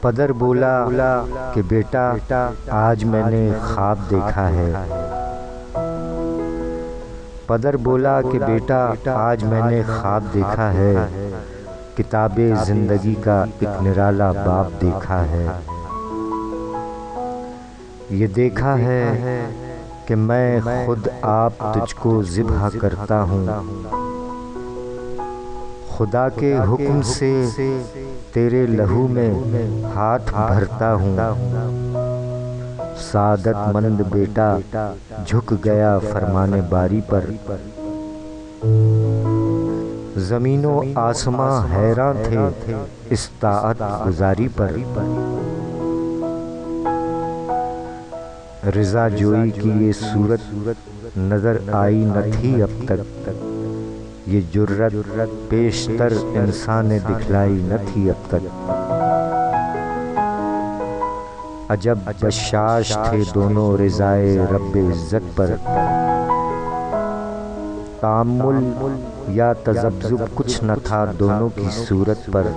पदर बोला कि बेटा आज मैंने ख्वाब देखा है। पदर बोला कि बेटा आज मैंने ख्वाब देखा है, किताबे ज़िंदगी का एक निराला बाब देखा है। ये देखा है कि मैं खुद आप तुझको ज़िब्हा करता हूँ, खुदा के हुक्म से तेरे लहू में हाथ भरता हूँ। सादतमंद बेटा झुक गया फरमाने बारी पर, ज़मीनो आसमां हैरान थे इस ताअत गुजारी पर। रिज़ा जोई की ये सूरत नज़र आई न थी अब तक, ये जुर्रत पेशतर इंसान ने दिखलाई न थी अब तक। अजब बशाश थे दोनों रिज़ाए रब्बे इज़्ज़त पर, तामुल या तज़ब्ज़ुब कुछ न था दोनों की सूरत पर।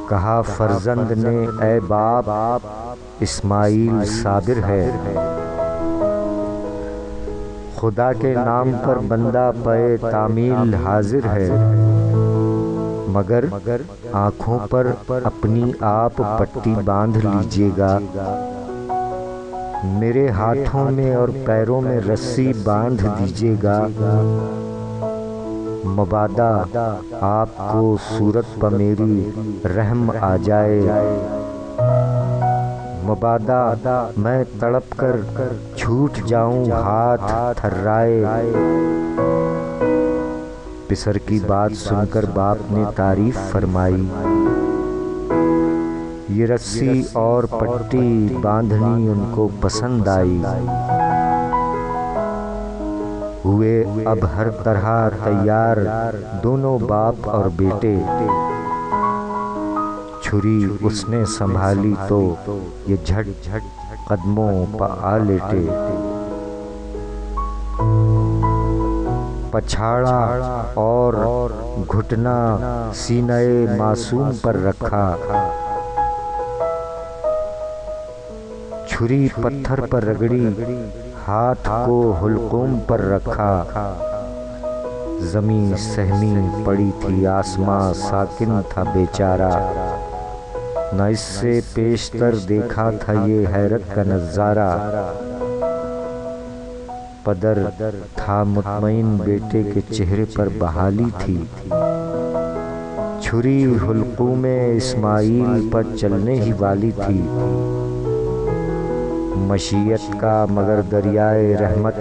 कहा फर्जंद ने ऐ बाप इस्माइल साबिर है, खुदा के नाम पर बंदा पे तामील हाजिर है। मगर आँखों पर अपनी आप पट्टी बांध लीजिएगा, मेरे हाथों में और पैरों में रस्सी बांध दीजिएगा। मबादा आपको सूरत पर मेरी रहम आ जाए, मबादा मैं तड़प कर छूट जाऊं हाथ थर्राए। पिसर की बात सुनकर बाप ने तारीफ फरमाई, ये रस्सी और पट्टी बांधनी उनको पसंद आई। हुए अब हर तरह तैयार दोनों बाप और बेटे, छुरी उसने संभाली तो ये झट झट कदमों पर आ लेटे। पछाड़ा और घुटना सीने मासूम पर रखा, छुरी पत्थर पर रगड़ी हाथ को हुलकुम पर रखा। ज़मीन सहमी पड़ी थी आसमां साकिन था बेचारा, न इससे पेशतर देखा था ये हैरत का नज़ारा। पदर था मुतमईन बेटे के चेहरे पर बहाली थी, छुरी हुल्कूम इस्माइल पर चलने ही वाली थी। मशीयत का मगर दरियाए रहमत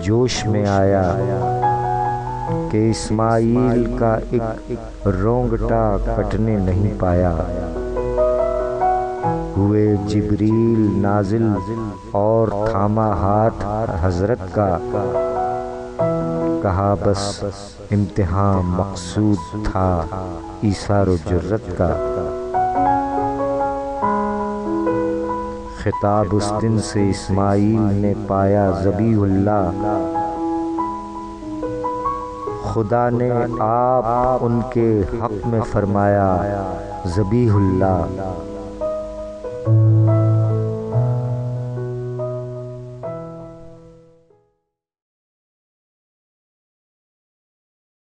जोश में आया कि इस्माइल का एक रोंगटा कटने नहीं पाया। हुए जिब्रील नाजिल और थामा हाथ हजरत का, कहा बस इम्तिहान मकसूद था ईसार जुर्रत का। खिताब उस दिन से इस्माइल ने पाया ज़बीहुल्लाह, खुदा ने आप उनके हक में फरमाया ज़बीहुल्लाह।